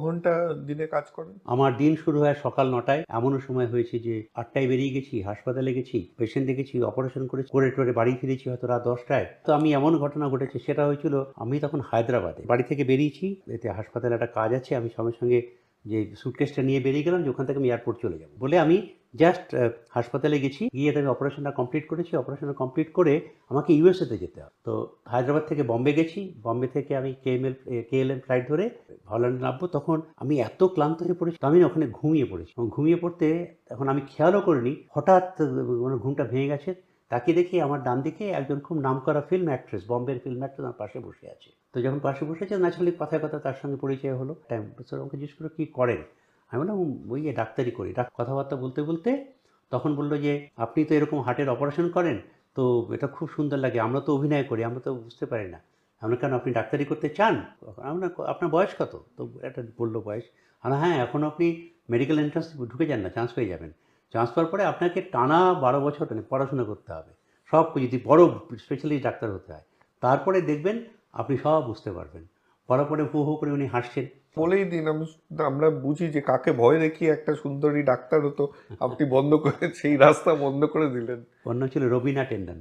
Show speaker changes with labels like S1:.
S1: ঘন্টা দিনে কাজ করেন?
S2: আমার দিন শুরু হয় সকাল ৯টায়। এমনও সময় হয়েছে যে ৮টায় বেরিয়ে গেছি, হাসপাতালে গেছি, পেশেন্ট দেখেছি, অপারেশন করে টরে বাড়ি ফিরেছি হয়তো রাত ১০টায়। তো আমি এমন ঘটনা ঘটেছে, সেটা হয়েছিল আমি তখন হায়দ্রাবাদে। বাড়ি থেকে বেরিয়েছি, এতে হাসপাতালে একটা কাজ আছে। আমি সঙ্গে সঙ্গে যে সুটকেসটা নিয়ে বেরিয়ে গেলাম যে ওখান থেকে আমি এয়ারপোর্ট চলে যাব বলে আমি জাস্ট হাসপাতালে গেছি, গিয়ে আমি অপারেশনটা কমপ্লিট করেছি। অপারেশনটা কমপ্লিট করে আমাকে ইউএসএতে যেতে হবে। তো হায়দ্রাবাদ থেকে বম্বে গেছি, বম্বে থেকে আমি কেএলএম ফ্লাইট ধরে হল্যান্ডে নামবো। তখন আমি এত ক্লান্ত হয়ে পড়েছি, আমি না ওখানে ঘুমিয়ে পড়েছি। এবং ঘুমিয়ে পড়তে এখন আমি খেয়ালও করিনি, হঠাৎ মানে ঘুমটা ভেঙে গেছে। তাকিয়ে দেখি আমার ডান দিকে একজন খুব নামকরা ফিল্ম অ্যাক্ট্রেস, বম্বের ফিল্ম অ্যাক্ট্রেস আমার পাশে বসে আছে। তো যখন পাশে বসে আছে, ন্যাচারালি কথায় কথা তার সঙ্গে পরিচয় হলো। স্যার আমাকে জিজ্ঞেস করলো, কী করেন? আমি বললাম, ওই যে ডাক্তারি করি। কথাবার্তা বলতে বলতে তখন বললো যে, আপনি তো এরকম হার্টের অপারেশন করেন, তো এটা খুব সুন্দর লাগে। আমরা তো অভিনয় করি, আমরা তো বুঝতে পারি না। আমরা, কেন আপনি ডাক্তারি করতে চান? আপনার বয়স কত? তো একটা বললো বয়স। আমরা, হ্যাঁ, এখন আপনি মেডিকেল এন্ট্রান্স ঢুকে যান না, চান্স পেয়ে যাবেন। চান্স পাওয়ার পরে আপনাকে টানা ১২ বছর পড়াশোনা করতে হবে, সব যদি বড় স্পেশালিস্ট ডাক্তার হতে হয়। তারপরে দেখবেন আপনি সব বুঝতে পারবেন। পড়ার পরে হু হু করে উনি হাসছেন।
S1: বলেই দিন, আমরা বুঝি যে কাকে ভয় দেখিয়ে একটা সুন্দরী ডাক্তার হতো, আপনি বন্ধ করে সেই রাস্তা বন্ধ করে দিলেন।
S2: ওর নাম ছিল রবিনা টেন্ডন।